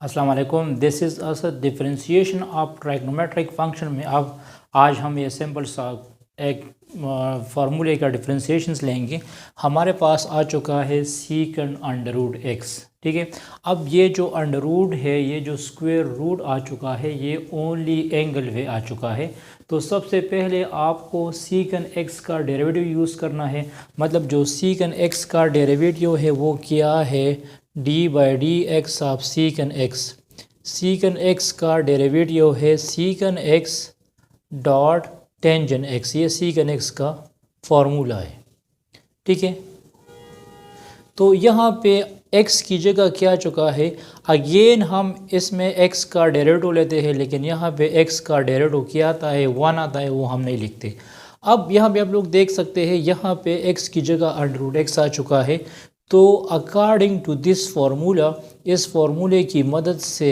अस्सलाम वालेकुम। This is Asad differentiation of trigonometric function में अब आज हम ये सिंपल सा एक फार्मूले का डिफरेंशिएशंस लेंगे। हमारे पास आ चुका है सीकंड अंडर रूट एक्स, ठीक है। अब ये जो अंडर रूट है, ये जो स्क्वायर रूट आ चुका है, ये ओनली एंगल वे आ चुका है। तो सबसे पहले आपको सीकंड एक्स का डेरिवेटिव यूज़ करना है। मतलब जो सीकंड एक्स का डेरिवेटिव है वो क्या है, D by d x of secant x. Secant x का डेरिवेटिव है secant x dot tangent x. ये सीकंड एक्स का फॉर्मूला है, ठीक है। तो यहाँ पे x की जगह क्या चुका है, अगेन हम इसमें x का डेरिवेटिव लेते हैं, लेकिन यहाँ पे x का डेरिवेटिव क्या आता है, 1 आता है, वो हम नहीं लिखते। अब यहाँ पे आप लोग देख सकते हैं, यहाँ पे x की जगह अंडर रूट एक्स आ चुका है। तो अकॉर्डिंग टू दिस फार्मूला, इस फार्मूले की मदद से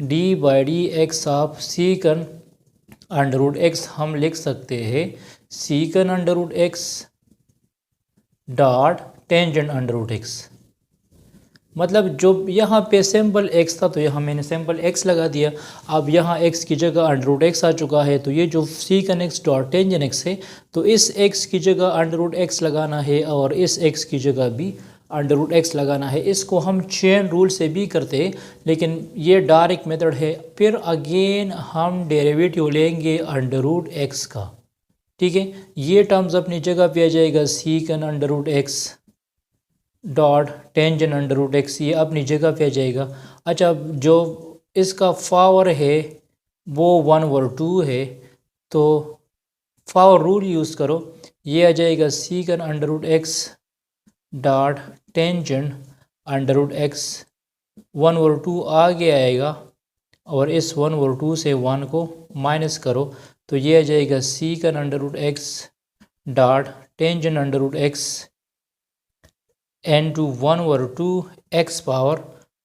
d by d x of secant under root x हम लिख सकते हैं secant under root x dot tangent under root x. मतलब जो यहाँ पे सिंपल x था तो यहाँ मैंने सिंपल x लगा दिया। अब यहाँ x की जगह अंडर रूट एक्स आ चुका है, तो ये जो सीकन एक्स डॉट टेंजेंट एक्स है, तो इस x की जगह अंडर रूट एक्स लगाना है और इस x की जगह भी अंडर रूट एक्स लगाना है। इसको हम चेन रूल से भी करते हैं, लेकिन ये डायरेक्ट मेथड है। फिर अगेन हम डेरिवेटिव लेंगे अंडर रूट एक्स का, ठीक है। ये टर्म्स अपनी जगह पे आ जाएगा, secant under root x dot tangent under root x, ये अपनी जगह पे आ जाएगा। अच्छा, जो इसका पावर है वो 1/2 है, तो पावर रूल यूज़ करो, ये आ जाएगा secant under root x dot tangent under root x. 1/2 आगे आएगा और इस 1/2 से 1 को माइनस करो, तो ये आ जाएगा secant under root x dot tangent under root x n to 1/2 x power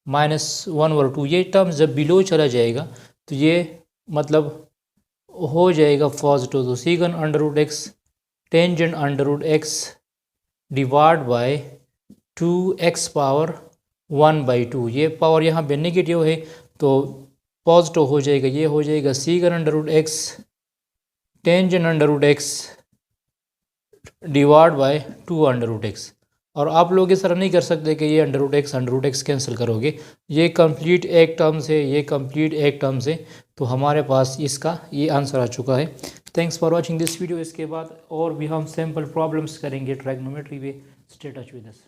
minus 1/2। ये टर्म जब बिलो चला जाएगा तो ये मतलब हो जाएगा पॉजिटिव। तो secant under root x tangent under root x divide by 2x power 1/2। ये पावर यहाँ पे नेगेटिव है तो पॉजिटिव हो जाएगा। ये हो जाएगा secant under root x tangent under root x divide by 2 under root x. और आप लोग इस तरह नहीं कर सकते कि ये अंडर रूट एक्स कैंसिल करोगे। ये कंप्लीट एक टर्म से, ये कंप्लीट एक टर्म से, तो हमारे पास इसका ये आंसर आ चुका है। Thanks for watching this video. इसके बाद और भी हम सिंपल प्रॉब्लम्स करेंगे ट्राइग्नोमेट्री पे। Stay touch with us.